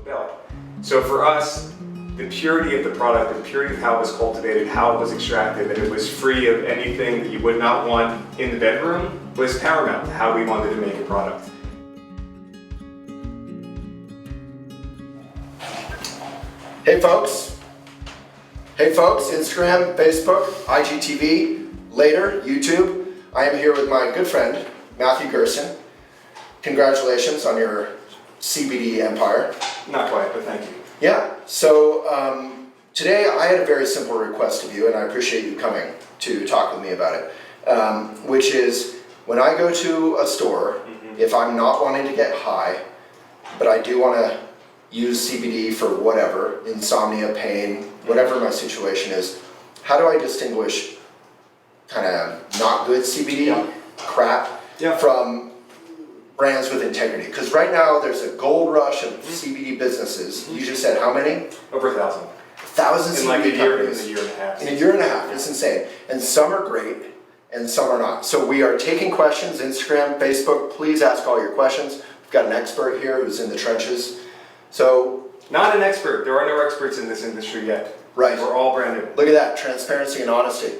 belt. So for us, the purity of the product, the purity of how it was cultivated, how it was extracted, that it was free of anything that you would not want in the bedroom was paramount to how we wanted to make a product. Hey folks, Instagram, Facebook, IGTV, later, YouTube. I am here with my good friend, Matthew Gerson. Congratulations on your CBD empire. Not quite, but thank you. Yeah, so today I had a very simple request of you, and I appreciate you coming to talk with me about it, which is when I go to a store, if I'm not wanting to get high, but I do want to use CBD for whatever, insomnia, pain, whatever my situation is, how do I distinguish kind of not good CBD crap from brands with integrity? Because right now there's a gold rush of CBD businesses. You just said how many? Over 1,000. 1,000 CBD like companies. In a year and a half. In a year and a half, it's insane. And some are great, and some are not. So we are taking questions, Instagram, Facebook, please ask all your questions. We've got an expert here who's in the trenches. So, not an expert. There are no experts in this industry yet. Right. We're all brand new. Look at that, transparency and honesty.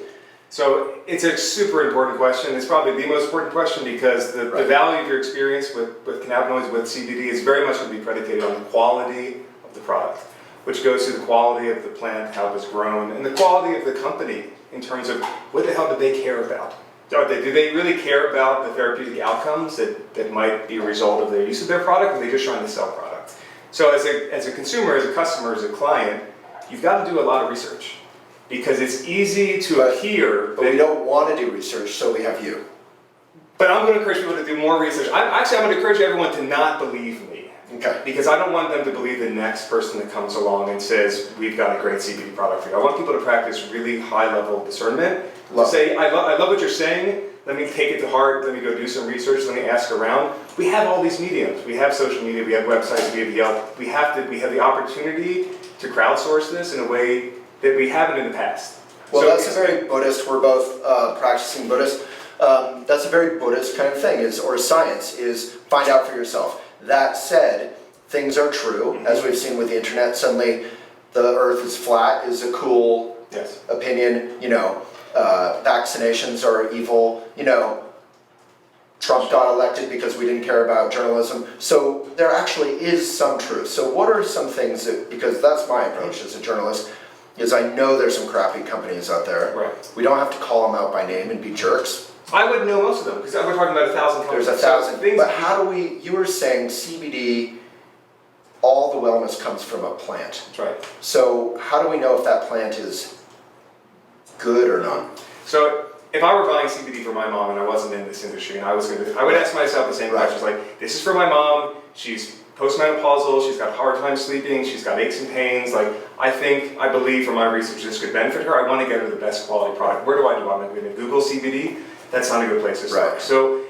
So it's a super important question. It's probably the most important question because the value of your experience with cannabinoids, with CBD, is very much going to be predicated on the quality of the product, which goes to the quality of the plant, how it was grown, and the quality of the company in terms of what the hell do they care about? Do they really care about the therapeutic outcomes that might be a result of their use of their product, or are they just trying to sell product? So as a consumer, as a customer, as a client, you've got to do a lot of research because it's easy to appear. But we don't want to do research, so we have you. But I'm going to encourage people to do more research. I'm going to encourage everyone to not believe me. Okay. Because I don't want them to believe the next person that comes along and says, we've got a great CBD product for you. I want people to practice really high-level discernment. Say, I love what you're saying. Let me take it to heart. Let me go do some research. Let me ask around. We have all these mediums. We have social media. We have websites. We have Yelp. We have the opportunity to crowdsource this in a way that we haven't in the past. Well, so that's a very Buddhist. We're both practicing Buddhists. That's a very Buddhist kind of thing, or science, is find out for yourself. That said, things are true, as we've seen with the internet. Suddenly, the earth is flat is a cool opinion. You know, vaccinations are evil. You know, Trump got elected because we didn't care about journalism. So there actually is some truth. So what are some things that, because that's my approach as a journalist, is I know there's some crappy companies out there. Right. We don't have to call them out by name and be jerks. I wouldn't know most of them because we're talking about 1,000 companies. There's 1,000. But how do we, you were saying CBD, all the wellness comes from a plant. That's right. So how do we know if that plant is good or not? So if I were buying CBD for my mom and I wasn't in this industry and I would ask myself the same questions like, this is for my mom, she's postmenopausal, she's got a hard time sleeping, she's got aches and pains, like I believe from my research this could benefit her, I want to get her the best quality product. Where do? I'm going to Google CBD, that's not a good place to start. Right. So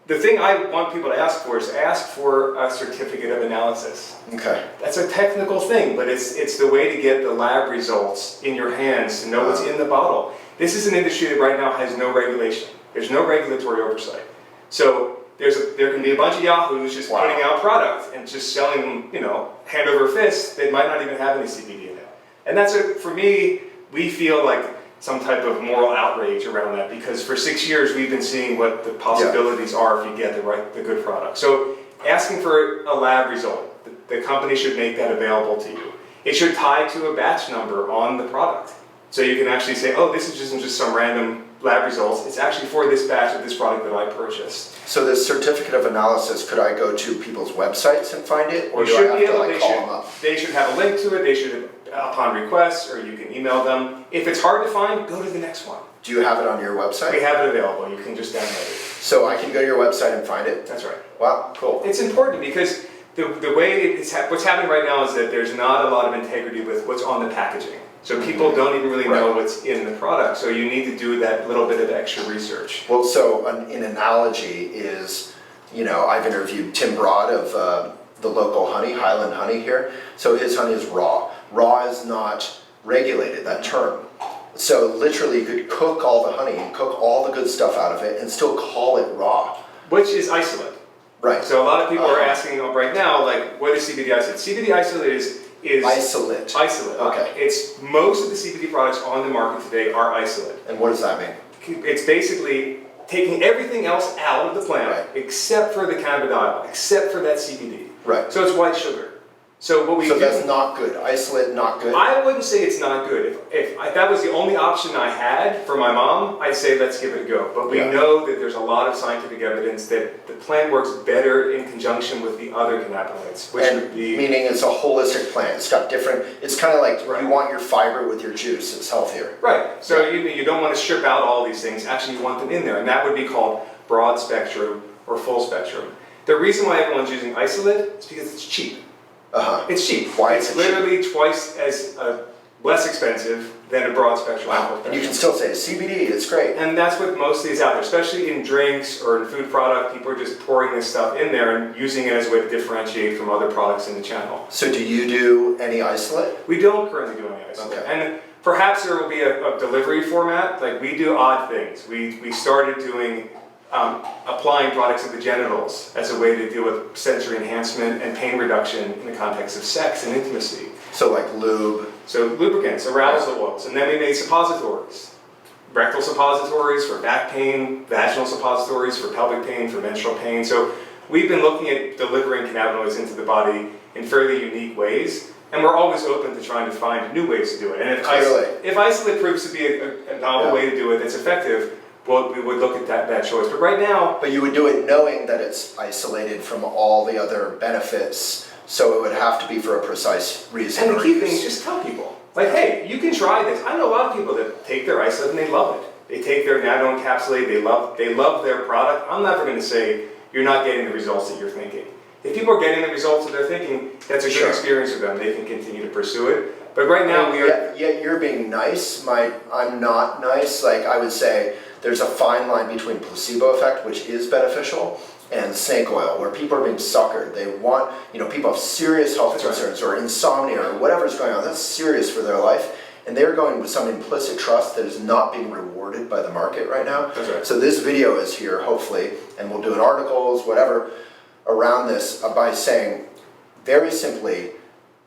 the thing I want people to ask for is ask for a certificate of analysis. Okay. That's a technical thing, but it's the way to get the lab results in your hands to know what's in the bottle. This is an industry that right now has no regulation. There's no regulatory oversight. So there can be a bunch of yahoos just putting out product and just selling them, you know, hand over fist. They might not even have any CBD in it. And that's for me, we feel like some type of moral outrage around that because for 6 years we've been seeing what the possibilities are if you get the good product. So asking for a lab result, the company should make that available to you. It should tie to a batch number on the product. So you can actually say, oh, this isn't just some random lab results. It's actually for this batch of this product that I purchased. So this certificate of analysis, could I go to people's websites and find it? Or do I have to call them up? They should have a link to it. They should, upon request, or you can email them. If it's hard to find, go to the next one. Do you have it on your website? We have it available. You can just download it. So I can go to your website and find it? That's right. Wow, cool. It's important because the way what's happening right now is that there's not a lot of integrity with what's on the packaging. So people don't even really know what's in the product. So you need to do that little bit of extra research. Well, so an analogy is, you know, I've interviewed Tim Broad of the local honey, Highland Honey here. So his honey is raw. Raw is not regulated, that term. So literally you could cook all the honey and cook all the good stuff out of it and still call it raw. Which is isolate. Right. So a lot of people are asking right now, like, what is CBD isolate? CBD isolate is Isolate. Isolate. Okay. It's most of the CBD products on the market today are isolate. And what does that mean? It's basically taking everything else out of the plant, except for the cannabidiol, except for that CBD. Right. So it's white sugar. So what we do, that's not good. Isolate, not good. I wouldn't say it's not good. If that was the only option I had for my mom, I'd say let's give it a go. But we know that there's a lot of scientific evidence that the plant works better in conjunction with the other cannabinoids, which would be, meaning it's a holistic plant. It's got different. It's kind of like you want your fiber with your juice. It's healthier. Right. So you don't want to strip out all these things. Actually, you want them in there, and that would be called broad spectrum or full spectrum. The reason why everyone's using isolate is because it's cheap. It's cheap. Why it's literally twice as less expensive than a broad spectrum. Wow. And you can still say CBD, it's great. And that's what mostly is out there, especially in drinks or in food product. People are just pouring this stuff in there and using it as a way to differentiate from other products in the channel. So do you do any isolate? We don't currently do any isolate. Okay. And perhaps there will be a delivery format. Like, we do odd things. We started doing applying products to the genitals as a way to deal with sensory enhancement and pain reduction in the context of sex and intimacy. So like lube? So lubricants, arousal oils, and then we made suppositories. Rectal suppositories for back pain, vaginal suppositories for pelvic pain, for menstrual pain. So we've been looking at delivering cannabinoids into the body in fairly unique ways, and we're always open to trying to find new ways to do it. And if isolate proves to be a novel way to do it that's effective, well, we would look at that choice. But right now... But you would do it knowing that it's isolated from all the other benefits, so it would have to be for a precise reason. And the key thing is just tell people. Like, hey, you can try this. I know a lot of people that take their isolate and they love it. They take their nano encapsulate, they love their product. I'm never going to say you're not getting the results that you're thinking. If people are getting the results that they're thinking, that's a good experience for them. They can continue to pursue it. But right now we are... Yet you're being nice. I'm not nice. Like, I would say there's a fine line between placebo effect, which is beneficial, and snake oil, where people are being suckered. They want, people have serious health concerns or insomnia or whatever's going on. That's serious for their life. And they're going with some implicit trust that is not being rewarded by the market right now. That's right. So this video is here, hopefully, and we'll do an articles, whatever, around this by saying, very simply,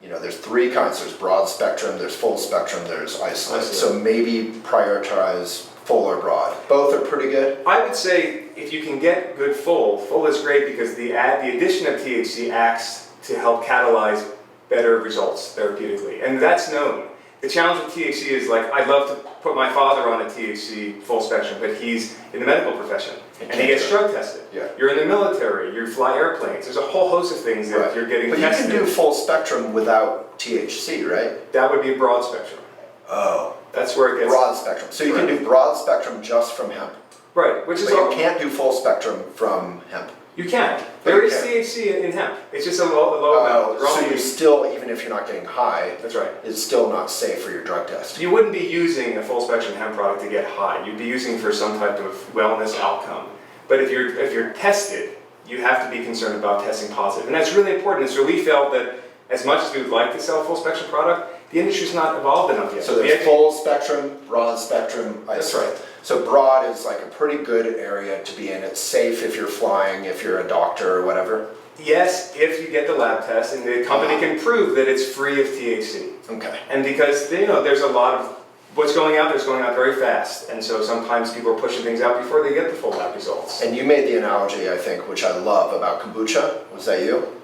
there's three kinds. There's broad spectrum, there's full spectrum, there's isolate. So maybe prioritize full or broad. Both are pretty good. I would say if you can get good full is great because the addition of THC acts to help catalyze better results therapeutically, and that's known. The challenge with THC is, like, I'd love to put my father on a THC full spectrum, but he's in the medical profession and he gets drug tested. Yeah. You're in the military, you fly airplanes. There's a whole host of things that you're getting tested. But you can do full spectrum without THC, right? That would be broad spectrum. Oh. That's where it gets... Broad spectrum. So you can do broad spectrum just from hemp. Right, which is... But you can't do full spectrum from hemp. You can. There is THC in hemp. It's just a low amount. So you still, even if you're not getting high, that's right, it's still not safe for your drug test. You wouldn't be using a full spectrum hemp product to get high. You'd be using for some type of wellness outcome. But if you're tested, you have to be concerned about testing positive. And that's really important. So we felt that as much as we would like to sell a full spectrum product, the industry's not evolved enough yet. So there's full spectrum, broad spectrum, isolate. That's right. So broad is like a pretty good area to be in. It's safe if you're flying, if you're a doctor or whatever. Yes, if you get the lab test and the company can prove that it's free of THC. Okay. And because there's a lot of what's going out there's going out very fast, and so sometimes people are pushing things out before they get the full lab results. And you made the analogy, I think, which I love, about kombucha. Was that you?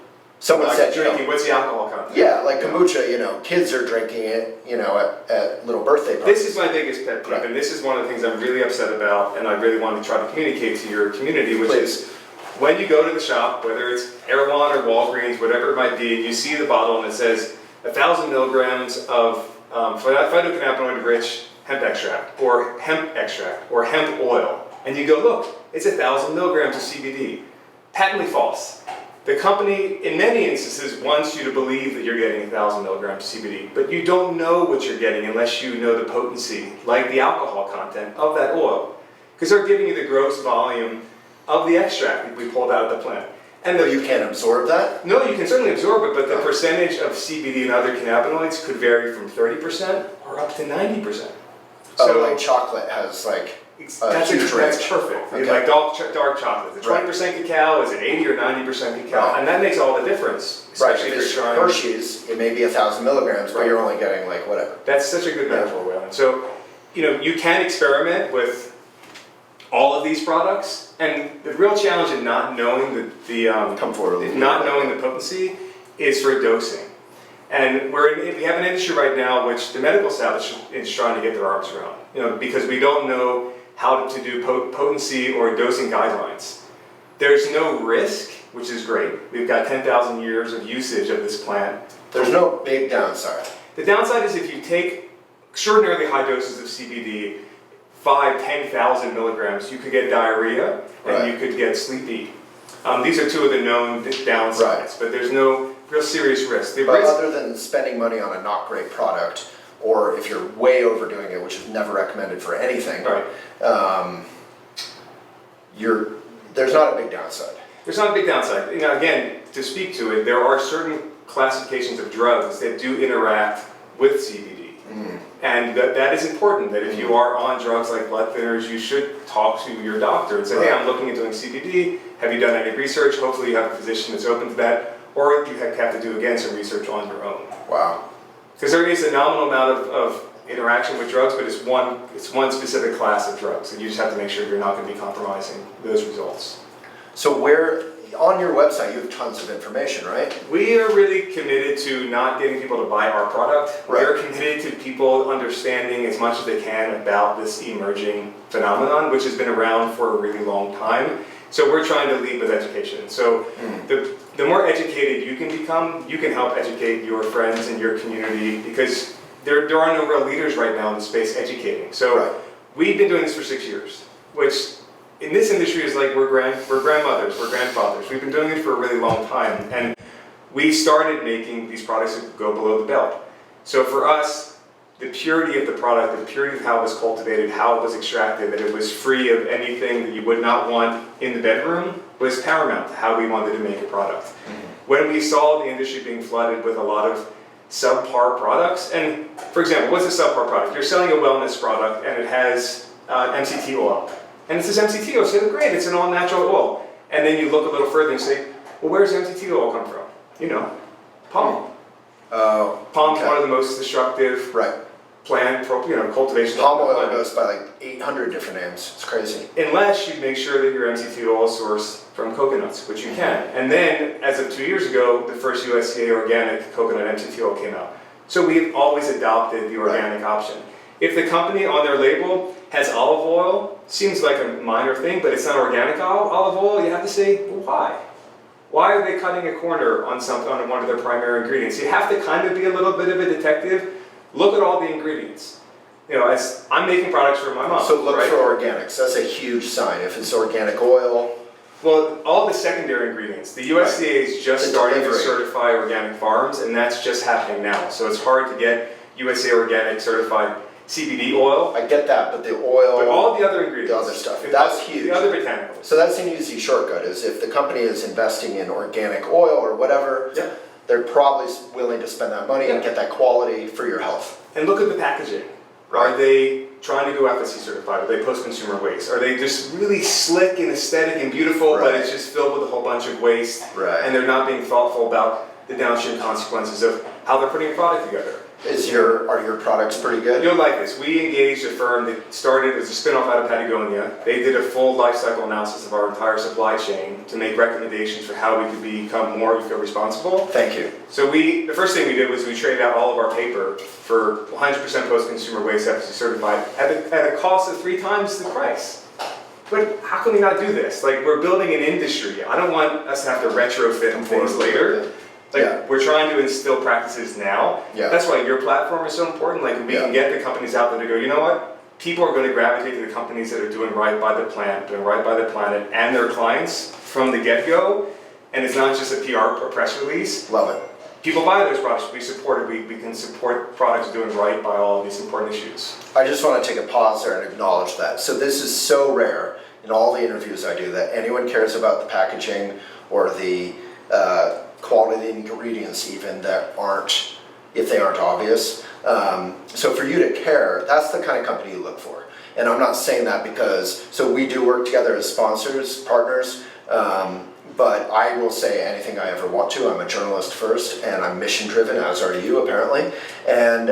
Someone said, drinking. What's the alcohol content? Yeah, like kombucha, kids are drinking it, at little birthday parties. This is my biggest pet peeve, and this is one of the things I'm really upset about, and I really want to try to communicate to your community, which is when you go to the shop, whether it's Erewhon or Walgreens, whatever it might be, you see the bottle and it says 1,000 milligrams of phytocannabinoid-rich hemp extract, or hemp oil, and you go, look, it's 1,000 milligrams of CBD. Patently false. The company, in many instances, wants you to believe that you're getting 1,000 milligrams of CBD, but you don't know what you're getting unless you know the potency, like the alcohol content of that oil. Because they're giving you the gross volume of the extract that we pulled out of the plant. And you can't absorb that? No, you can certainly absorb it, but the percentage of CBD and other cannabinoids could vary from 30% or up to 90%. So like chocolate has That's huge range. perfect. Okay. Like dark chocolate. The 20% cacao, is it 80 or 90% cacao? Right. And that makes all the difference. Especially If if it's you're trying. Hershey's, it may be 1,000 milligrams, but Right. you're only getting like whatever. That's such a good metaphor, Waylon. So, you can experiment with all of these products, and the real challenge in not knowing Come forward a little bit. not knowing the potency is for dosing. And we have an industry right now which the medical establishment is trying to get their arms around, because we don't know how to do potency or dosing guidelines. There's no risk, which is great. We've got 10,000 years of usage of this plant. There's no big downside. The downside is if you take extraordinarily high doses of CBD, 10,000 milligrams, you could get diarrhea and Right. you could get sleepy. These are two of the known downsides, Right. but there's no real serious risk. The But risk other than spending money on a not great product, or if you're way overdoing it, which is never recommended for anything, right. there's not a big downside. There's not a big downside. Again, to speak to it, there are certain classifications of drugs that do interact with CBD. And that is important, that if you are on drugs like blood thinners, you should talk to your doctor and say, hey, I'm looking at doing CBD. Have you done any research? Hopefully you have a physician that's open to that. Or you have to do, again, some research on your own. Wow. Because there is a nominal amount of interaction with drugs, but it's one specific class of drugs. And you just have to make sure you're not going to be compromising those results. So on your website, you have tons of information, right? We are really committed to not getting people to buy our product. Right. We're committed to people understanding as much as they can about this emerging phenomenon, which has been around for a really long time. So we're trying to lead with education. So the more educated you can become, you can help educate your friends and your community, because there are no real leaders right now in the space educating. So we've been doing this for 6 years, which in this industry is like we're grandmothers, we're grandfathers. We've been doing it for a really long time, and we started making these products that go below the belt. So for us, the purity of the product, the purity of how it was cultivated, how it was extracted, that it was free of anything that you would not want in the bedroom, was paramount to how we wanted to make a product. When we saw the industry being flooded with a lot of subpar products, and for example, what's a subpar product? You're selling a wellness product and it has MCT oil. And it says MCT oil, so great, it's an all-natural oil. And then you look a little further and say, well, where's MCT oil come from? Palm. Palm's one of the most destructive plant, cultivation. Palm oil goes by like 800 different names. It's crazy. Unless you make sure that your MCT oil is sourced from coconuts, which you can. And then, as of 2 years ago, the first USDA organic coconut MCT oil came out. So we've always adopted the organic option. If the company on their label has olive oil, seems like a minor thing, but it's not organic olive oil, you have to say, well, why? Why are they cutting a corner on one of their primary ingredients? You have to kind of be a little bit of a detective. Look at all the ingredients. As I'm making products for my mom. So look for organics. That's a huge sign. If it's organic oil. Well, all the secondary ingredients. The USDA is just starting to certify organic farms, and that's just happening now. So it's hard to get USA Organic certified CBD oil. I get that, but the oil. But all the other ingredients. The other stuff. That's huge. The other botanicals. So that's an easy shortcut, is if the company is investing in organic oil or whatever, they're probably willing to spend that money and get that quality for your health. And look at the packaging. Are they trying to go FSC certified? Are they post-consumer waste? Are they just really slick and aesthetic and beautiful, but it's just filled with a whole bunch of waste, and they're not being thoughtful about the downstream consequences of how they're putting a product together? Are your products pretty good? You'll like this. We engaged a firm that started as a spin-off out of Patagonia. They did a full life cycle analysis of our entire supply chain to make recommendations for how we could become more eco-responsible. Thank you. So the first thing we did was we traded out all of our paper for 100% post-consumer waste FSC certified at a cost of 3 times the price. But how can we not do this? We're building an industry. I don't want us to have to retrofit things later. We're trying to instill practices now. That's why your platform is so important. We can get the companies out there to go, you know what? People are going to gravitate to the companies that are doing right by the plant, doing right by the planet, and their clients from the get-go. And it's not just a PR or press release. Love it. People buy those products. We support it. We can support products doing right by all of these important issues. I just want to take a pause there and acknowledge that. So this is so rare in all the interviews I do that anyone cares about the packaging or the quality of the ingredients even that if they aren't obvious. So for you to care, that's the kind of company you look for. And I'm not saying that so we do work together as sponsors, partners, but I will say anything I ever want to. I'm a journalist first, and I'm mission driven, as are you apparently. And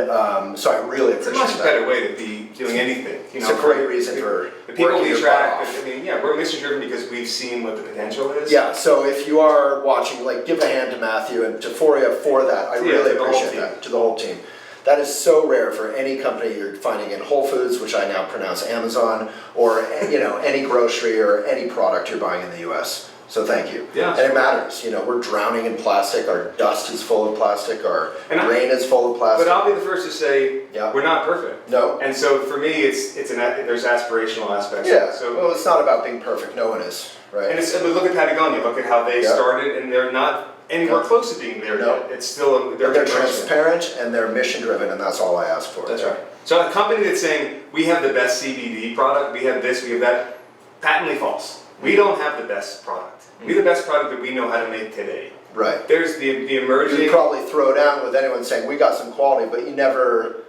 so I really appreciate that. It's a much better way to be doing anything. It's a great reason for the people working we your track. butt off. I mean, yeah, we're mission driven because we've seen what the potential is. Yeah, so if you are watching, like, give a hand to Matthew and to Foria for that. I really to the whole appreciate team. that, to the whole team. That is so rare for any company you're finding in Whole Foods, which I now pronounce Amazon, or any grocery or any product you're buying in the US. So thank you. Yeah. And it matters. We're drowning in plastic, our dust is full of plastic, our rain is full of plastic. But I'll be the first to say, Yeah. we're not perfect. No. And so for me, there's aspirational aspects. Yeah, So, well, it's not about being perfect, no one is, right? and but look at Patagonia, look at how they Yeah. started, and they're not anywhere No. close to being there No. yet. It's still, But they're transparent and they're mission driven, and that's all I ask for. That's right. So a company that's saying, we have the best CBD product, we have this, we have that, patently false. We don't have the best product. We have the best product that we know how to make today. Right. There's the emerging... You probably throw down with anyone saying, we got some quality, but you never...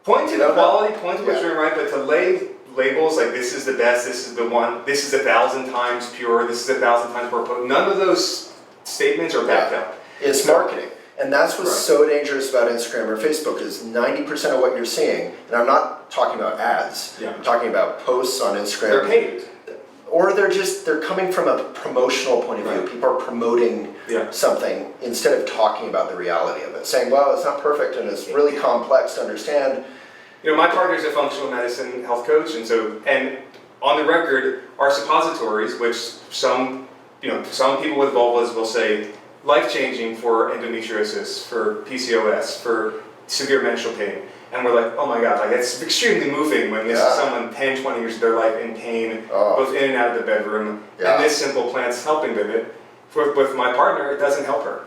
Point to the quality, point to what Yeah. you're doing right, but to lay labels like this is the best, this is the one, this is 1,000 times pure, this is 1,000 times more potent, none of those statements are backed up. It's marketing. And that's what's Right. so dangerous about Instagram or Facebook is 90% of what you're seeing, and I'm not talking about ads, Yeah. I'm talking about posts on Instagram. They're paid. Or they're coming from a promotional point of view. Right. People are promoting Yeah. something instead of talking about the reality of it. Saying, well, it's not perfect and it's really complex to understand. My partner's a functional medicine health coach, and on the record, our suppositories, which some people with vulvas will say, life-changing for endometriosis, for PCOS, for severe menstrual pain. And we're like, oh my God, it's extremely moving when this is someone 10, 20 years of their life in pain, both in and out of the bedroom, and this simple plant's helping with it. With my partner, it doesn't help her,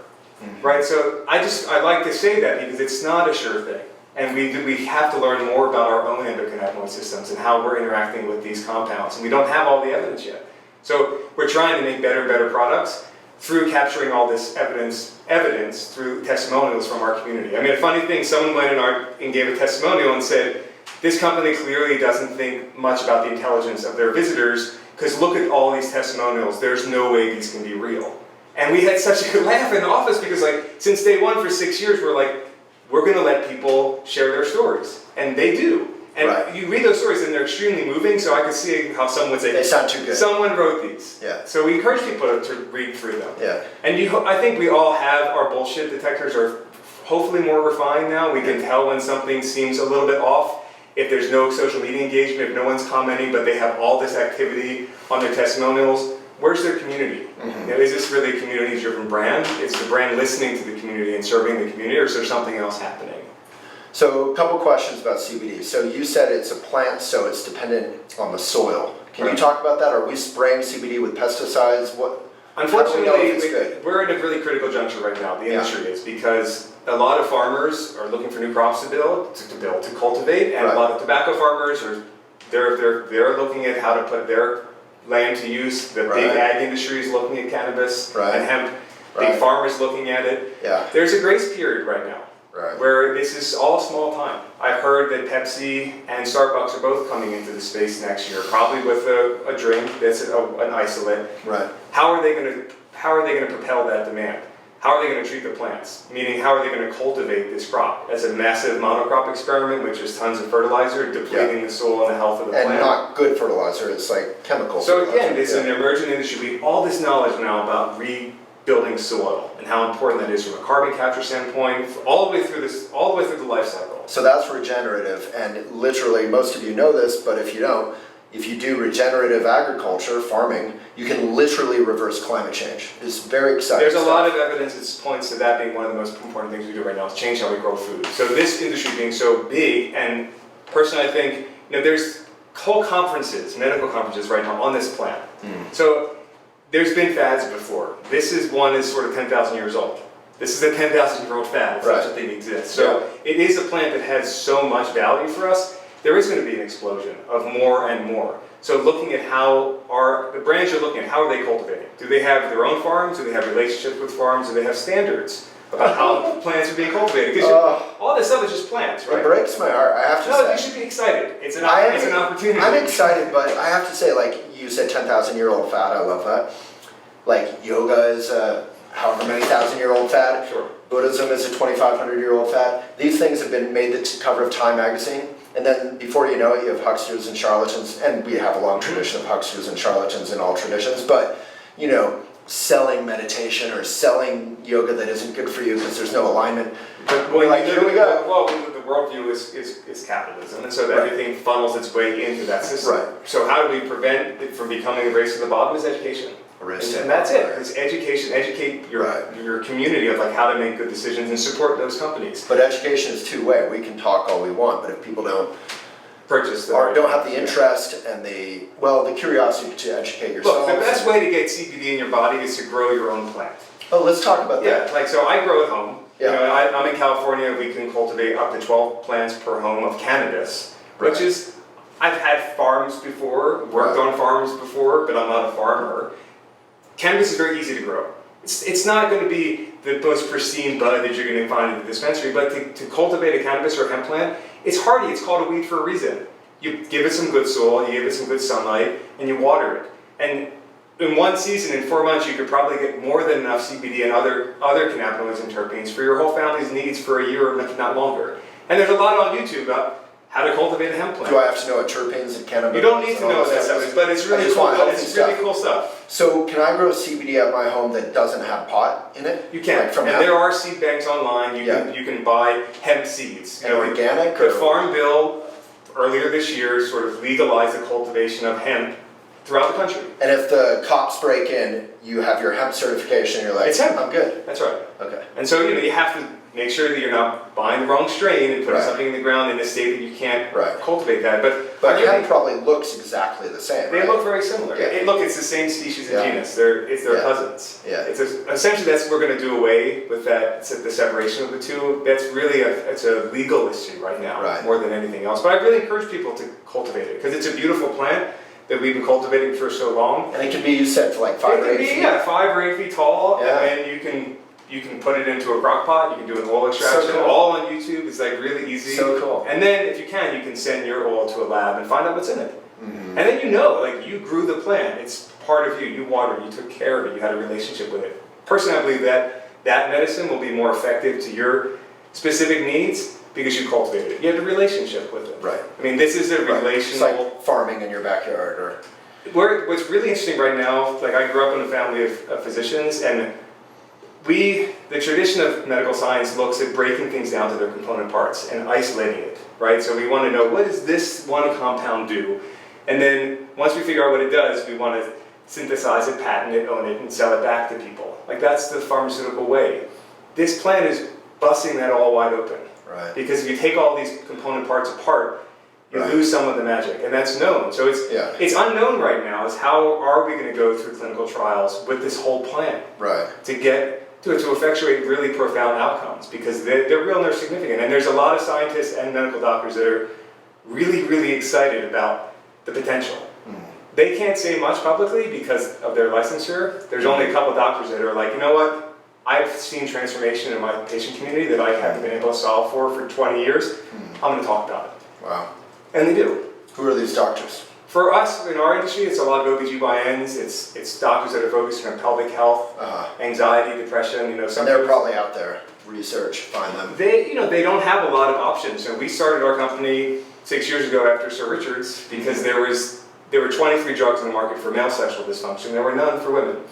right? So I like to say that because it's not a sure thing. And we have to learn more about our own endocannabinoid systems and how we're interacting with these compounds. And we don't have all the evidence yet. So we're trying to make better and better products through capturing all this evidence through testimonials from our community. I mean, a funny thing, someone went and gave a testimonial and said, this company clearly doesn't think much about the intelligence of their visitors, because look at all these testimonials, there's no way these can be real. And we had such a good laugh in the office because since day one for 6 years, we're gonna let people share their stories. And they do. And you read those stories and they're extremely moving, so I could see how someone would say, they sound too good. Someone wrote these. Yeah. So we encourage people to read through them. Yeah. And I think we all have our bullshit detectors are hopefully more refined now. We can tell when something seems a little bit off. If there's no social media engagement, if no one's commenting, but they have all this activity on their testimonials, where's their community? Is this really a community-driven brand? Is the brand listening to the community and serving the community, or is there something else happening? So a couple questions about CBD. So you said it's a plant, so it's dependent on the soil. Can you talk about that? Are we spraying CBD with pesticides? Unfortunately, we're in a really critical juncture right now, the industry is, because a lot of farmers are looking for new crops to cultivate, and a lot of tobacco farmers they're looking at how to put their land to use. The big ag industry is looking at cannabis and hemp. Big farmers looking at it. Yeah. There's a grace period right now. Where this is all small time. I've heard that Pepsi and Starbucks are both coming into the space next year, probably with a drink that's an isolate. Right. How are they going to propel that demand? How are they going to treat the plants? Meaning, how are they going to cultivate this crop as a massive monocrop experiment, which is tons of fertilizer, depleting the soil and the health of the plant? And not good fertilizer, it's like chemical So fertilizer. again, it's an emerging industry. We have all this knowledge now about rebuilding soil and how important that is from a carbon capture standpoint, all the way through the life cycle. So that's regenerative, and literally, most of you know this, but if you don't, if you do regenerative agriculture, farming, you can literally reverse climate change. It's very exciting. There's a lot of evidence that points to that being one of the most important things we do right now is change how we grow food. So this industry being so big, and personally I think, there's whole conferences, medical conferences right now on this plant. So there's been fads before. One is sort of 10,000 years old. This is a 10,000-year-old fad, if such a thing exists. So it is a plant that has so much value for us. There is going to be an explosion of more and more. So looking at how the brands you're looking at, how are they cultivating? Do they have their own farms? Do they have relationships with farms? Do they have standards? about how plants are being cultivated. Because all this stuff is just plants, right? It breaks my heart, I have to say. No, you should be excited. It's an opportunity. I'm excited, but I have to say, like you said, 10,000-year-old fad, I love that. Like yoga is a however many thousand-year-old fad. Sure. Buddhism is a 2,500-year-old fad. These things have been made the cover of Time magazine. And then before you know it, you have hucksters and charlatans, and we have a long tradition of hucksters and charlatans in all traditions, but, you know, selling meditation or selling yoga that isn't good for you because there's no alignment. But Here we go. Well, the worldview is capitalism, and so everything funnels its way into that system. Right. So how do we prevent it from becoming a race to the bottom is education. And that's it. It's education. Educate your community of like how to make good decisions and support those companies. But education is two-way. We can talk all we want, but if people don't Purchase or don't have the interest and the curiosity to educate yourself. Look, the best way to get CBD in your body is to grow your own plant. Oh, let's talk about that. Yeah, like so I grow at home. Yeah. You know, I'm in California. We can cultivate up to 12 plants per home of cannabis, which is I've had farms before, worked on farms before, but I'm not a farmer. Cannabis is very easy to grow. It's not going to be the most pristine bud that you're going to find in the dispensary, but to cultivate a cannabis or hemp plant, it's hardy. It's called a weed for a reason. You give it some good soil, you give it some good sunlight, and you water it. And in one season, in 4 months, you could probably get more than enough CBD and other cannabinoids and terpenes for your whole family's needs for a year, if not longer. And there's a lot on YouTube about how to cultivate a hemp plant. Do I have to know what terpenes and cannabinoids? You don't need to know what that stuff is, but it's really cool. It's really cool stuff. So can I grow CBD at my home that doesn't have pot in it? You can. Like from and hemp? there are seed banks online. You can buy hemp seeds. And organic? The Farm Bill earlier this year sort of legalized the cultivation of hemp throughout the country. And if the cops break in, you have your hemp certification, you're like, it's hemp. I'm good. That's right. Okay. And so you have to make sure that you're not buying the wrong strain and putting something in the ground in a state that you can't cultivate that. But hemp probably looks exactly the same. They look very similar. Yeah. It's the same species and genus. It's their cousins. Yeah. Essentially we're going to do away with that. The separation of the two. That's really it's a legal issue right now, more than anything else. But I really encourage people to cultivate it because it's a beautiful plant that we've been cultivating for so long. And it can be, you said, for like 5 or 8 feet. Yeah, 5 or 8 feet tall, and you can put it into a crock pot, you can do an oil extraction, all on YouTube. It's like really easy. So cool. And then if you can send your oil to a lab and find out what's in it. And then like you grew the plant, it's part of you, you watered it, you took care of it, you had a relationship with it. Personally, I believe that medicine will be more effective to your specific needs because you cultivated it. You had a relationship with it. Right. I mean, this is a relational... It's like farming in your backyard or... What's really interesting right now, like I grew up in a family of physicians, and the tradition of medical science looks at breaking things down to their component parts and isolating it, right? So we want to know, what does this one compound do? And then once we figure out what it does, we want to synthesize it, patent it, own it, and sell it back to people. Like that's the pharmaceutical way. This plant is busting that all wide open. Right. Because if you take all these component parts apart, you lose some of the magic, and that's known. So it's unknown right now is how are we going to go through clinical trials with this whole plant to effectuate really profound outcomes, because they're real and they're significant. And there's a lot of scientists and medical doctors that are really, really excited about the potential. They can't say much publicly because of their licensure. There's only a couple of doctors that are like, you know what? I've seen transformation in my patient community that I haven't been able to solve for 20 years. I'm going to talk about it. Wow. And they do. Who are these doctors? For us, in our industry, it's a lot of OBGYNs. It's doctors that are focused on pelvic health, anxiety, depression. And they're probably out there. Research, find them. They don't have a lot of options. So we started our company 6 years ago after Sir Richard's because there were 23 drugs in the market for male sexual dysfunction. There were none for women.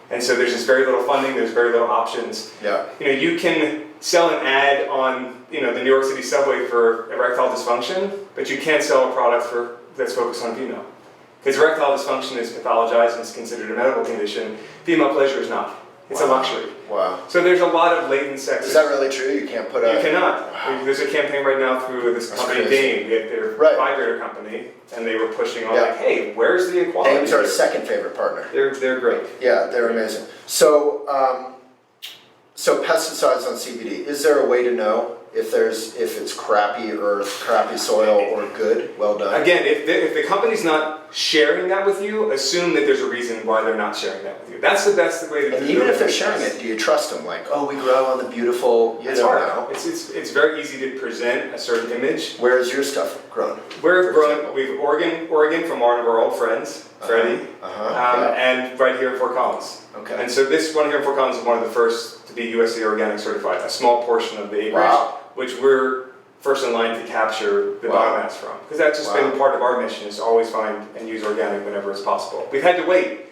And so there's just very little funding. There's very little options. Yeah. You can sell an ad on the New York City subway for erectile dysfunction, but you can't sell a product that's focused on female. Because erectile dysfunction is pathologized and is considered a medical condition. Female pleasure is not. It's a luxury. Wow. So there's a lot of latent sex. Is that really true? You can't put a... You cannot. Wow. There's a campaign right now through this company, Dame. They're a vibrator company, and they were pushing on like, hey, where's the equality? Dame's our second favorite partner. They're great. Yeah, they're amazing. So, so pesticides on CBD. Is there a way to know if it's crappy earth, crappy soil, or good? Well done. Again, if the company's not sharing that with you, assume that there's a reason why they're not sharing that with you. That's the best way to. And even if they're sharing it, do you trust them? Like, oh, we grow on the beautiful. It's hard. It's very easy to present a certain image. Where is your stuff grown? We've Oregon from one of our old friends, Freddie, and right here in Fort Collins. Okay. And so this one here in Fort Collins is one of the first to be USDA organic certified. A small portion of the acreage, which we're first in line to capture the biomass from, because that's just been part of our mission, is to always find and use organic whenever it's possible. We've had to wait,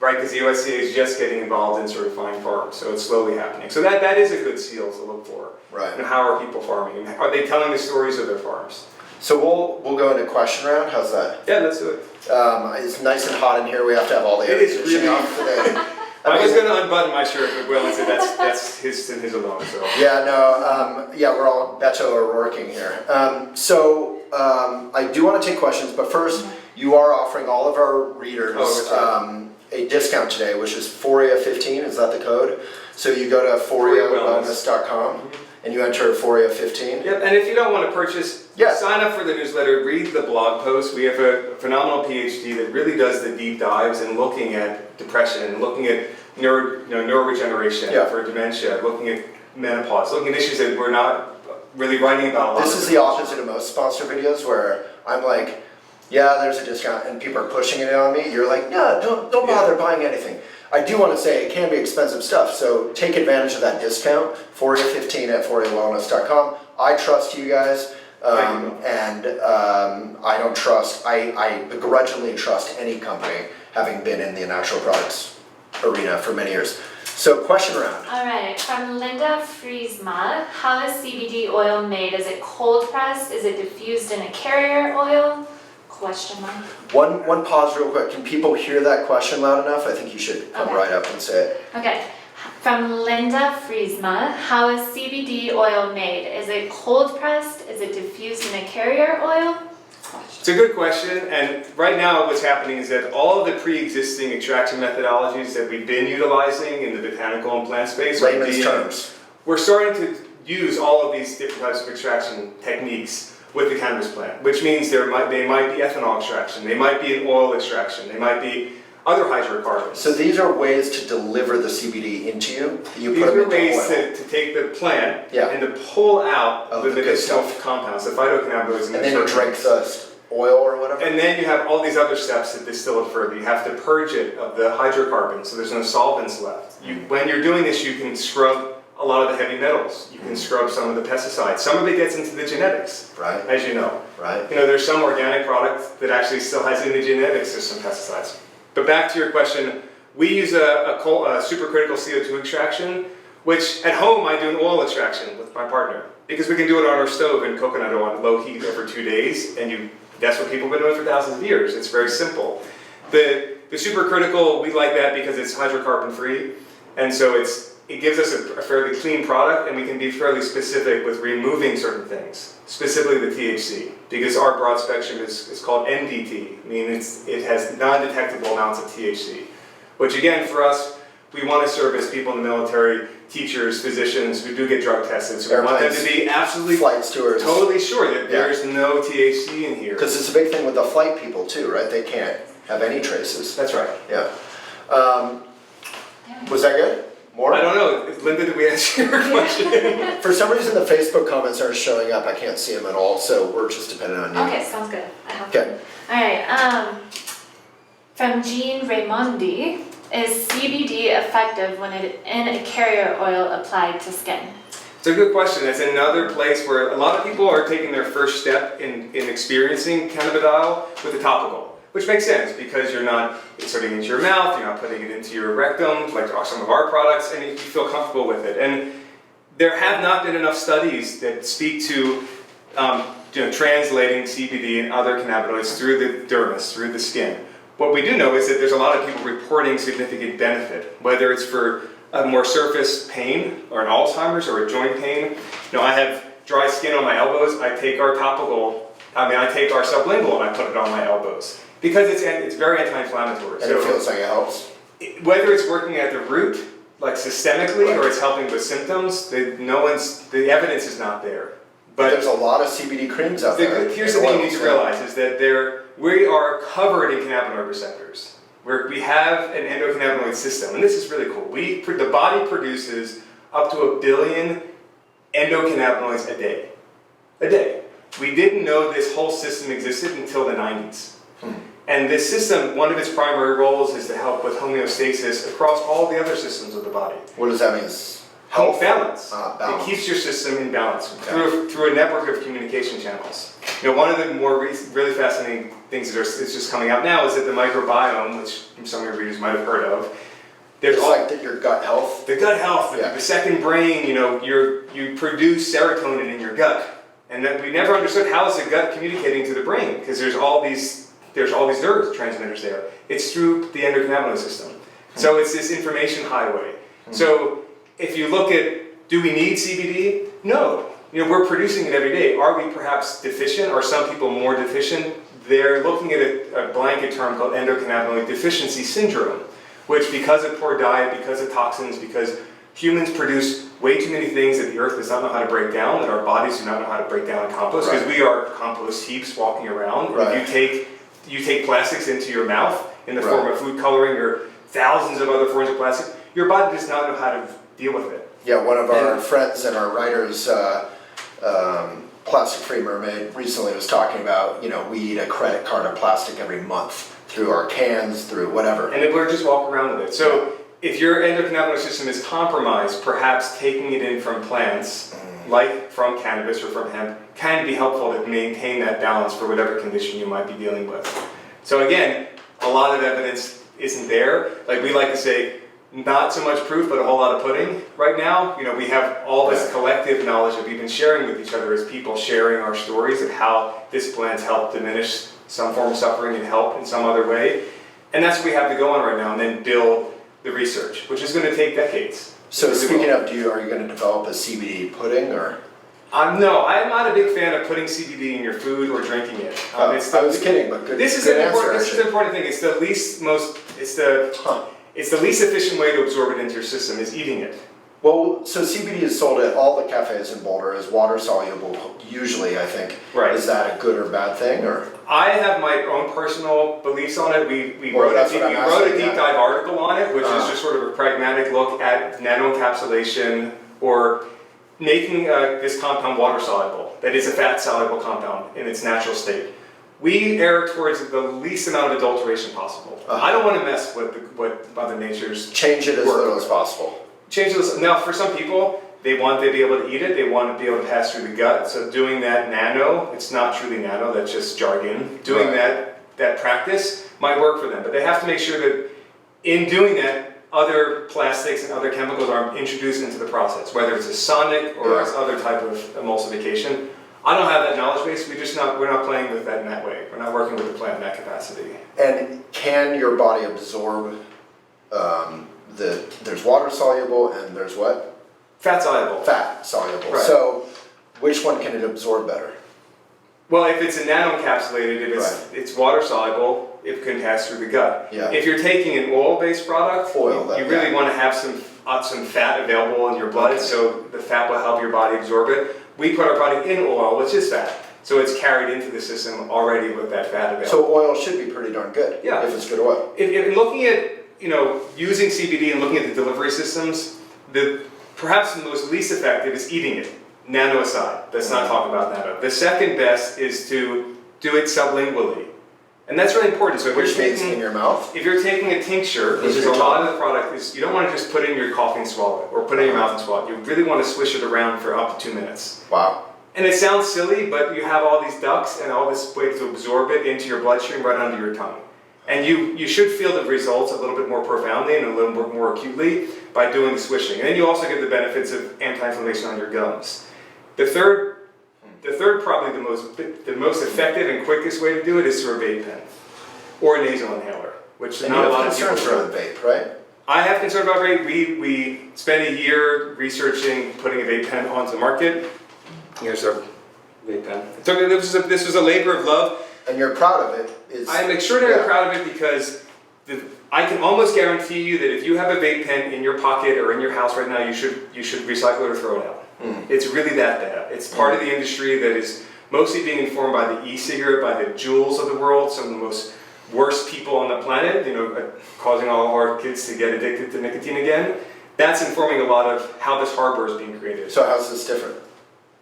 right, because the USDA is just getting involved in certifying farms, so it's slowly happening. So that is a good seal to look for. Right. And how are people farming? And are they telling the stories of their farms? So we'll go into question round. How's that? Yeah, let's do it. It's nice and hot in here. We have to have all the air conditioning on today. I was going to unbutton my shirt, but Waylon said that's his and his alone. So. Yeah, no, we're all Beto are working here. I do want to take questions, but first, you are offering all of our readers a discount today, which is Foria 15. Is that the code? So you go to ForiaWellness.com and you enter Foria 15. Yep, and if you don't want to purchase, sign up for the newsletter, read the blog post. We have a phenomenal PhD that really does the deep dives in looking at depression and looking at neuroregeneration for dementia, looking at menopause, looking at issues that we're not really writing about a lot. This is the opposite of most sponsor videos where I'm like, yeah, there's a discount, and people are pushing it on me. You're like, no, don't bother buying anything. I do want to say it can be expensive stuff, so take advantage of that discount, Foria15 at ForiaWellness.com. I trust you guys, and I don't trust, I begrudgingly trust any company, having been in the natural products arena for many years. So question round. All right, from Linda Friesma, how is CBD oil made? Is it cold pressed? Is it diffused in a carrier oil? Question mark. One pause real quick. Can people hear that question loud enough? I think you should come right up and say it. Okay. From Linda Friesma, how is CBD oil made? Is it cold pressed? Is it diffused in a carrier oil? It's a good question, and right now what's happening is that all of the pre-existing extraction methodologies that we've been utilizing in the botanical and plant space, layman's terms, we're starting to use all of these different types of extraction techniques with the cannabis plant, which means they might be ethanol extraction, they might be an oil extraction, they might be other hydrocarbons. So these are ways to deliver the CBD into you. These are ways to take the plant and to pull out the medicinal compounds, the phytocannabinoids. And then you drink the oil or whatever? And then you have all these other steps that distill it further. You have to purge it of the hydrocarbons, so there's no solvents left. When you're doing this, you can scrub a lot of the heavy metals. You can scrub some of the pesticides. Some of it gets into the genetics, as you know. There's some organic product that actually still has in the genetics there's some pesticides. But back to your question, we use a supercritical CO2 extraction, which at home I do an oil extraction with my partner, because we can do it on our stove in coconut oil on low heat over 2 days, and that's what people have been doing for thousands of years. It's very simple. The supercritical, we like that because it's hydrocarbon free, and so it gives us a fairly clean product, and we can be fairly specific with removing certain things, specifically the THC, because our broad spectrum is called NDT, meaning it has non-detectable amounts of THC, which again for us, we want to serve as people in the military, teachers, physicians who do get drug tested, so we want them to be absolutely flight stewards, totally sure that there's no THC in here. Because it's a big thing with the flight people too, right? They can't have any traces. That's right. Yeah. Was that good? More? I don't know. Linda, did we answer your question? For some reason, the Facebook comments aren't showing up. I can't see them at all, so we're just dependent on you. Okay, sounds good. I have Okay. All right. From Jean Raimondi, is CBD effective when it in a carrier oil applied to skin? It's a good question. It's another place where a lot of people are taking their first step in experiencing cannabidiol with a topical, which makes sense because you're not inserting it into your mouth, you're not putting it into your rectum, like some of our products, and you feel comfortable with it. And there have not been enough studies that speak to translating CBD and other cannabinoids through the dermis, through the skin. What we do know is that there's a lot of people reporting significant benefit, whether it's for a more surface pain or an Alzheimer's or a joint pain. I have dry skin on my elbows. I take our sublingual and I put it on my elbows because it's very anti-inflammatory. And it feels like it helps. Whether it's working at the root, like systemically, or it's helping with symptoms, the evidence is not there. But there's a lot of CBD creams out there. Here's the thing you need to realize is that they're we are covered in cannabinoid receptors. We have an endocannabinoid system, and this is really cool. The body produces up to 1 billion endocannabinoids a day. A day. We didn't know this whole system existed until the 90s. And this system, one of its primary roles is to help with homeostasis across all the other systems of the body. What does that mean? Health balance. Balance. It keeps your system in balance through a network of communication channels. One of the more really fascinating things that is just coming out now is that the microbiome, which some of your readers might have heard of, there's your gut health. The gut health, the second brain. You produce serotonin in your gut, and that we never understood how is the gut communicating to the brain, because there's all these neurotransmitters there. It's through the endocannabinoid system. So it's this information highway. So if you look at, do we need CBD? No. We're producing it every day. Are we perhaps deficient? Are some people more deficient? They're looking at a blanket term called endocannabinoid deficiency syndrome, which because of poor diet, because of toxins, because humans produce way too many things that the earth does not know how to break down, that our bodies do not know how to break down and compost, because we are compost heaps walking around. Right. You take plastics into your mouth in the form of food coloring or thousands of other forms of plastic. Your body does not know how to deal with it. Yeah, one of our friends and our writers, Plastic Free Mermaid, recently was talking about, we eat a credit card of plastic every month through our cans, through whatever. And then we're just walking around with it. So if your endocannabinoid system is compromised, perhaps taking it in from plants, like from cannabis or from hemp, can be helpful to maintain that balance for whatever condition you might be dealing with. So again, a lot of evidence isn't there. Like we like to say, not so much proof, but a whole lot of pudding right now. We have all this collective knowledge that we've been sharing with each other as people sharing our stories of how this plant's helped diminish some form of suffering and help in some other way. And that's what we have to go on right now, and then build the research, which is going to take decades. So speaking of, are you going to develop a CBD pudding or? No, I'm not a big fan of putting CBD in your food or drinking it. I was kidding, but good. This is an important thing. It's the least efficient way to absorb it into your system is eating it. Well, so CBD is sold at all the cafes in Boulder as water soluble, usually, I think. Right. Is that a good or bad thing, or? I have my own personal beliefs on it. We wrote a deep dive article on it, which is just sort of a pragmatic look at nano-encapsulation or making this compound water soluble. That is a fat soluble compound in its natural state. We err towards the least amount of adulteration possible. I don't want to mess with what Mother Nature's change it as little as possible. Now, for some people, they want to be able to eat it. They want to be able to pass through the gut. So doing that nano, it's not truly nano. That's just jargon. Doing that practice might work for them, but they have to make sure that in doing that, other plastics and other chemicals are introduced into the process, whether it's a sonic or as other type of emulsification. I don't have that knowledge base. We're not playing with that in that way. We're not working with the plant in that capacity. And can your body absorb there's water soluble and there's what? Fat soluble. Fat soluble. Right. So which one can it absorb better? Well, if it's a nano-encapsulated, it's water soluble, it can pass through the gut. Yeah. If you're taking an oil-based product, you really want to have some fat available in your blood, so the fat will help your body absorb it. We put our product in oil, which is fat, so it's carried into the system already with that fat available. So oil should be pretty darn good if it's good oil. If looking at using CBD and looking at the delivery systems, perhaps the most least effective is eating it. Nano aside, let's not talk about nano. The second best is to do it sublingually. And that's really important. So if Which means in your mouth? If you're taking a tincture, which is a lot of the product, is you don't want to just put it in your coffee and swallow it, or put it in your mouth and swallow it. You really want to swish it around for up to 2 minutes. Wow. And it sounds silly, but you have all these ducts and all this way to absorb it into your bloodstream right under your tongue. And you should feel the results a little bit more profoundly and a little bit more acutely by doing the swishing. And then you also get the benefits of anti-inflammation on your gums. The third probably the most effective and quickest way to do it is through a vape pen or a nasal inhaler, which not a lot of people concerns around vape, right? I have concerns about vape. We spent a year researching putting a vape pen onto the market. Here's our vape pen. This was a labor of love. And you're proud of it. I'm extraordinarily proud of it because I can almost guarantee you that if you have a vape pen in your pocket or in your house right now, you should recycle it or throw it out. It's really that bad. It's part of the industry that is mostly being informed by the e-cigarette, by the Juuls of the world, some of the most worst people on the planet, causing all of our kids to get addicted to nicotine again. That's informing a lot of how this harbor is being created. So how's this different?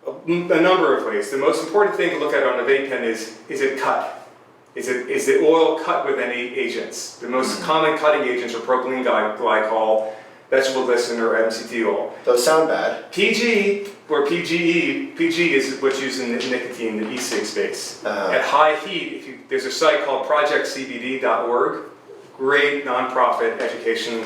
A number of ways. The most important thing to look at on a vape pen is it cut? Is the oil cut with any agents? The most common cutting agents are propylene glycol, vegetable glycerin, or MCT oil. Those sound bad. PG, or PGE, PG is what's used in the nicotine, the e-cig space. At high heat, there's a site called projectcbd.org, great nonprofit education,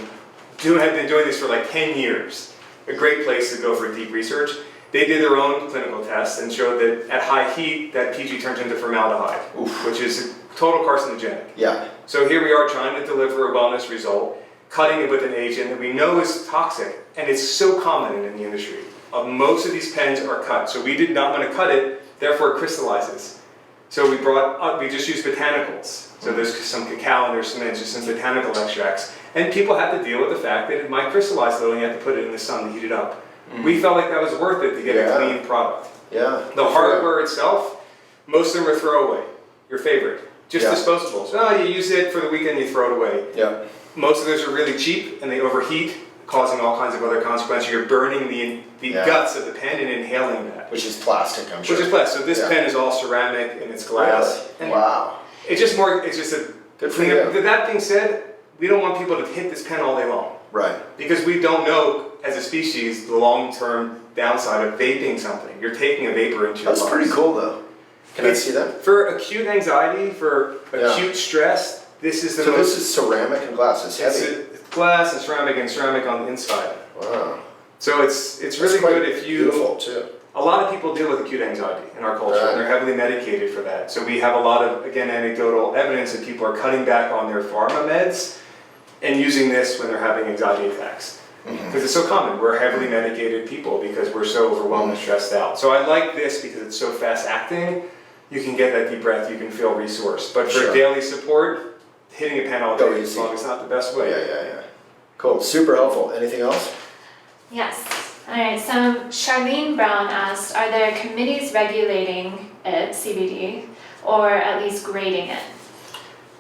have been doing this for like 10 years. A great place to go for deep research. They did their own clinical tests and showed that at high heat, that PG turns into formaldehyde, which is total carcinogenic. Yeah. So here we are trying to deliver a wellness result, cutting it with an agent that we know is toxic, and it's so common in the industry. Most of these pens are cut, so we did not want to cut it, therefore it crystallizes. So we just used botanicals. So there's some cacao and there's some mints, just some botanical extracts. And people have to deal with the fact that it might crystallize though, and you have to put it in the sun to heat it up. We felt like that was worth it to get a clean product. Yeah. The hardware itself, most of them are throwaway. Your favorite. Just disposables. Oh, you use it for the weekend, you throw it away. Yeah. Most of those are really cheap and they overheat, causing all kinds of other consequences. You're burning the guts of the pen and inhaling that. Which is plastic, I'm sure. Which is plastic. So this pen is all ceramic and it's glass. Really? Wow. It's just a good for you. That being said, we don't want people to hit this pen all day long. Right. Because we don't know, as a species, the long-term downside of vaping something. You're taking a vapor into your lungs. That's pretty cool though. Can I see that? For acute anxiety, for acute stress, this is the most... So this is ceramic and glass, it's heavy. It's glass and ceramic on the inside. Wow. So it's really good if you... Beautiful too. A lot of people deal with acute anxiety in our culture, and they're heavily medicated for that. So we have a lot of, again, anecdotal evidence that people are cutting back on their pharma meds and using this when they're having anxiety attacks. Because it's so common. We're heavily medicated people because we're so overwhelmed and stressed out. So I like this because it's so fast acting. You can get that deep breath, you can feel resourced. But for daily support, hitting a pen all day is not the best way. Yeah. Cool, super helpful. Anything else? Yes. All right, so Charlene Brown asked, are there committees regulating it, CBD, or at least grading it?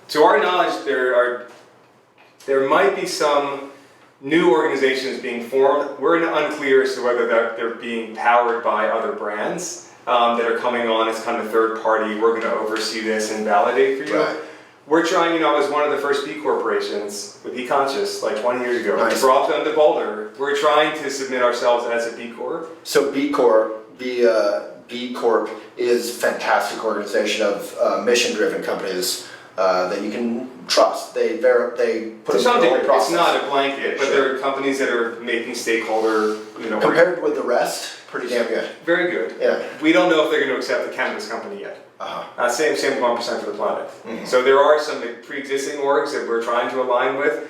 To our knowledge, there might be some new organizations being formed. We're unclear as to whether they're being powered by other brands that are coming on as kind of third party. We're going to oversee this and validate for you. Right. We're trying, I was one of the first B corporations with Be Conscious like 20 years ago. Nice. We brought them to Boulder. We're trying to submit ourselves as a B Corp. So B Corp is a fantastic organization of mission-driven companies that you can trust. They put To some in the degree, process. it's not a blanket, but there are companies that are making stakeholder, Compared with the rest, pretty damn good. very good. Yeah. We don't know if they're going to accept the cannabis company yet. Same 1% for the planet. So there are some pre-existing orgs that we're trying to align with.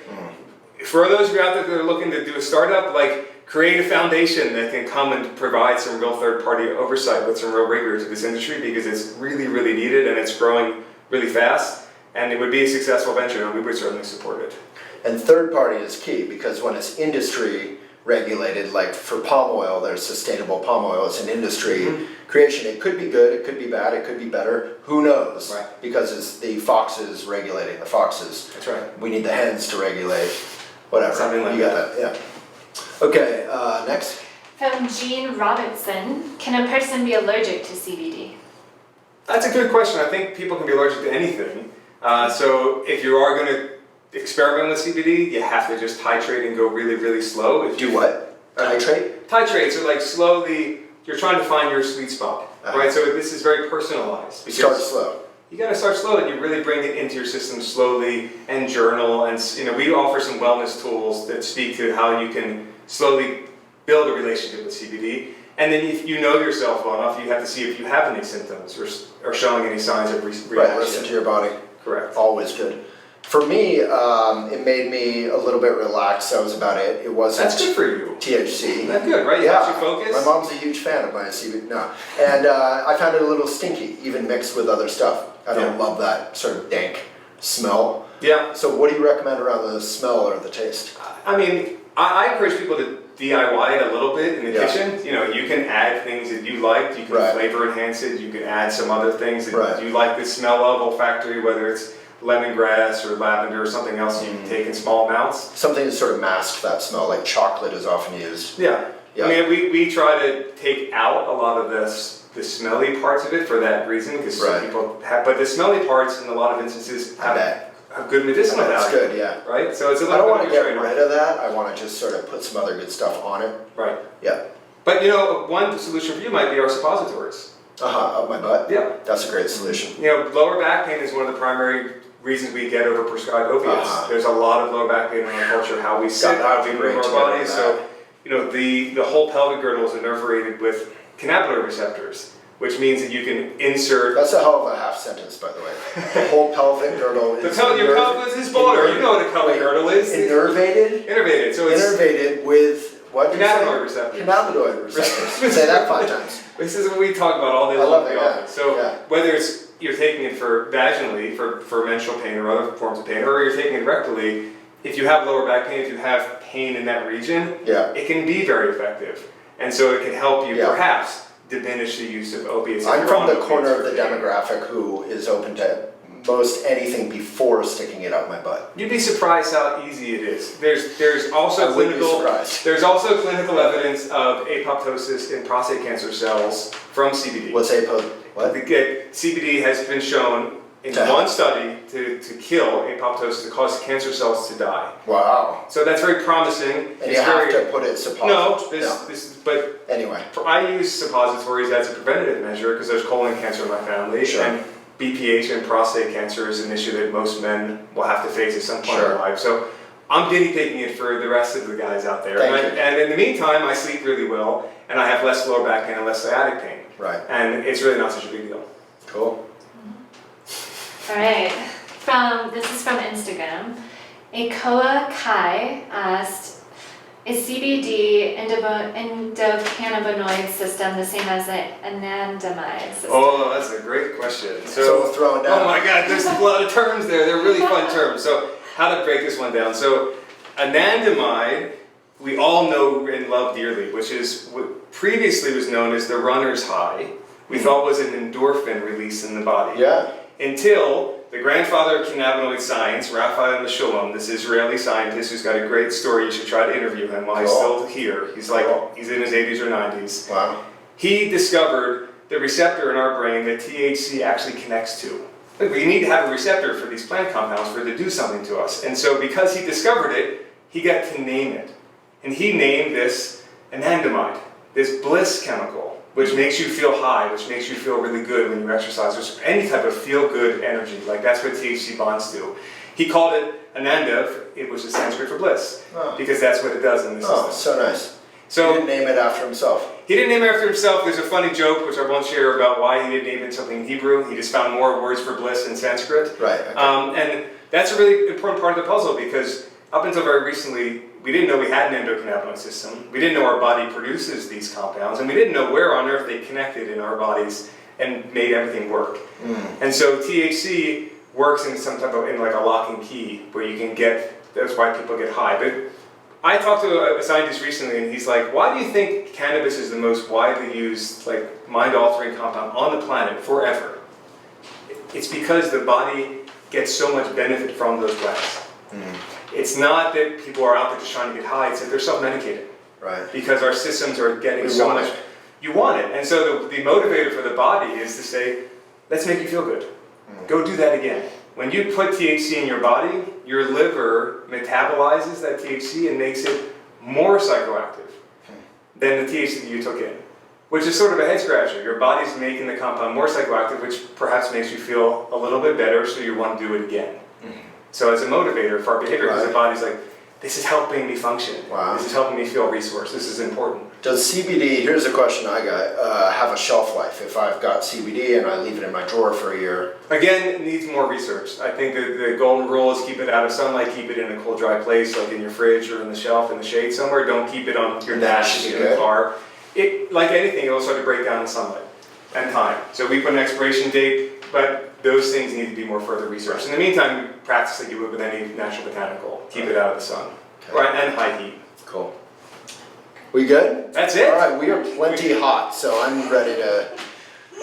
For those of you out there that are looking to do a startup, create a foundation that can come and provide some real third-party oversight with some real rigor to this industry because it's really, really needed and it's growing really fast. And it would be a successful venture and we would certainly support it. And third party is key because when it's industry regulated, like for palm oil, there's sustainable palm oil, it's an industry creation. It could be good, it could be bad, it could be better, who knows? Right. Because it's the foxes regulating the foxes. That's right. We need the hens to regulate, whatever. Something like you got that, yeah. Okay, next. From Jean Robinson, can a person be allergic to CBD? That's a good question. I think people can be allergic to anything. So if you are going to experiment with CBD, you have to just titrate and go really, really slow. Do what? Titrate? Titrate, so slowly, you're trying to find your sweet spot, right? So this is very personalized. Start slow. You got to start slow and you really bring it into your system slowly and journal. And we offer some wellness tools that speak to how you can slowly build a relationship with CBD. And then if you know yourself well enough, you have to see if you have any symptoms or showing any signs of reaction. Right, listen to your body. Correct. Always good. For me, it made me a little bit relaxed. That was about it. It wasn't. That's good for you. THC. That's good, right? You helps you focus. My mom's a huge fan of my CBD. No, and I found it a little stinky, even mixed with other stuff. I don't love that sort of dank smell. Yeah. So, what do you recommend around the smell or the taste? I mean, I encourage people to DIY it a little bit in the Yeah. kitchen. You know, you can add things that you liked. You can Right. flavor enhance it. You can add some other things that Right. you like the smell of olfactory, whether it's lemongrass or lavender or something else you can take in small amounts. Something to sort of mask that smell, like chocolate is often used. Yeah. Yeah. I mean, we try to take out a lot of the smelly parts of it for that reason, because some Right. people have, but the smelly parts in a lot of instances I bet. have good medicinal That's value. good, yeah. Right? So it's a I little don't bit want of to a get trade-off. rid of that. I want to just sort of put some other good stuff on it. Right. Yeah. But you know, one solution for you might be our suppositories. Up my butt. Yeah. That's a great solution. You know, lower back pain is one of the primary reasons we get overprescribed opiates. There's a lot of lower back pain in our culture, how we sit, how we move our bodies. So, you know, the whole pelvic girdle is innervated with cannabinoid receptors, which means that you can insert. That's a hell of a half sentence, by the way. The whole pelvic girdle is Your pelvis is border. You know what a pelvic girdle is. Innervated? Innervated. So it's Innervated with what? did you say? cannabinoid receptors. Cannabinoid receptors. Say that 5 times. This is what we talk about all day I long love in it, the yeah. office. So Yeah. whether it's you're taking it for vaginally for menstrual pain or other forms of pain, or you're taking it rectally, if you have lower back pain, if you have pain in that region, Yeah. it can be very effective. And so it can help you Yeah. perhaps diminish the use of opiates. if I'm you're from on the opiates corner of for the pain. demographic who is open to most anything before sticking it up my butt. You'd be surprised how easy it is. There's I also would be clinical surprised. there's also clinical evidence of apoptosis in prostate cancer cells from CBD. What's what? CBD has been shown in To help. one study to kill apoptosis, to cause cancer cells to die. Wow. So that's very promising. And you have to put it suppository. No, but Anyway. I use suppositories as a preventative measure because there's colon cancer in my family, Sure. and BPH and prostate cancer is an issue that most men will have to face at some point in Sure. their life. So I'm guinea pigging it for the rest of the guys out there. Thank you. And in the meantime, I sleep really well, and I have less lower back pain and less sciatic pain. Right. And it's really not such a big deal. Cool. All right. This is from Instagram. Akoa Kai asked, is CBD endocannabinoid system the same as the anandamide system? Oh, that's a great question. So throwing down. Oh my God, there's a lot of terms there. They're really fun terms. So how to break this one down. So anandamide, we all know and love dearly, which is what previously was known as the runner's high. We thought was an endorphin release in the body. Yeah. Until the grandfather of cannabinoid science, Raphael Mechoulam, this Israeli scientist who's got a great story, you should try to interview him while he's still here. He's he's in his 80s or 90s. Wow. He discovered the receptor in our brain that THC actually connects to. Look, we need to have a receptor for these plant compounds for it to do something to us. And so because he discovered it, he got to name it. And he named this anandamide, this bliss chemical, which makes you feel high, which makes you feel really good when you exercise. There's any type of feel-good energy, like that's what THC bonds to. He called it ananda, it was the Sanskrit for bliss, because that's what it does in the system. Oh, so nice. So He didn't name it after himself. he didn't name it after himself. There's a funny joke, which I won't share, about why he didn't name it something in Hebrew. He just found more words for bliss in Sanskrit. Right. Okay. And that's a really important part of the puzzle, because up until very recently, we didn't know we had an endocannabinoid system. We didn't know our body produces these compounds, and we didn't know where on earth they connected in our bodies and made everything work. And so THC works in some type of, in like a locking key, where you can get, that's why people get high. But I talked to a scientist recently, and he's like, why do you think cannabis is the most widely used, like, mind-altering compound on the planet forever? It's because the body gets so much benefit from those plants. It's not that people are out there just trying to get high, it's that they're self-medicated. Right. Because our systems are getting We so want much. it. You want it. And so the motivator for the body is to say, let's make you feel good. Go do that again. When you put THC in your body, your liver metabolizes that THC and makes it more psychoactive than the THC that you took in. Which is sort of a head scratcher. Your body's making the compound more psychoactive, which perhaps makes you feel a little bit better, so you want to do it again. So it's a motivator for our behavior, because the body's like, this is helping me function. Wow. This is helping me feel resourced. This is important. Does CBD, here's a question I got, have a shelf life? If I've got CBD and I leave it in my drawer for a year? Again, it needs more research. I think the golden rule is keep it out of sunlight, keep it in a cool, dry place, like in your fridge or in the shelf, in the shade somewhere. Don't keep it on your That dash should be in the good. car. It, like anything, it'll start to break down in sunlight and time. So we put an expiration date, but those things need to be more further researched. In the meantime, practice like you would with any natural botanical. Keep it out of the sun. Okay. Right, and high heat. Cool. We good? That's it. All right, we are plenty hot, so I'm ready to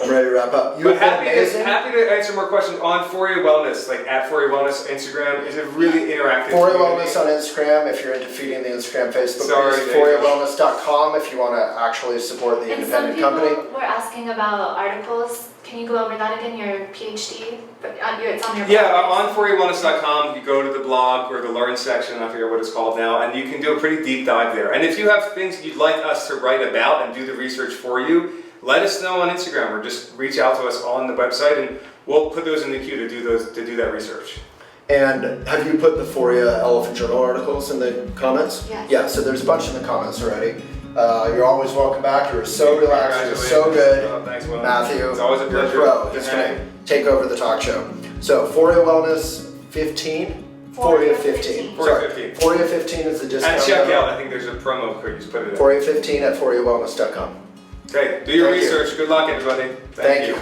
wrap up. You But have been amazing. happy to answer more questions on Foria Wellness, like at Foria Wellness Instagram is a really interactive Foria community. Wellness on Instagram if you're into feeding the Instagram, Facebook Sorry, page. Dave. ForiaWellness.com if you want to actually support the And some independent people company. were asking about articles. Can you go over that again? Your PhD? But it's on your Yeah, blog. on ForiaWellness.com, you go to the blog or the Learn section, I forget what it's called now, and you can do a pretty deep dive there. And if you have things you'd like us to write about and do the research for you, let us know on Instagram or just reach out to us on the website and we'll put those in the queue to do that research. And have you put the Foria Elephant Journal articles in the comments? Yes. Yeah, so there's a bunch in the comments already. You're always welcome back. You were so relaxed. You were so good. Oh, thanks, Will. Matthew, It's always a you're pleasure. pro. He's going to take over the talk show. So Foria Wellness 15? Foria 15. Foria Sorry. 15. Foria 15 is the discount. And check code. out, I think there's a promo code, just put it in. Foria 15 at ForiaWellness.com. Okay, do your Thank you. research. Good luck, everybody. Thank you.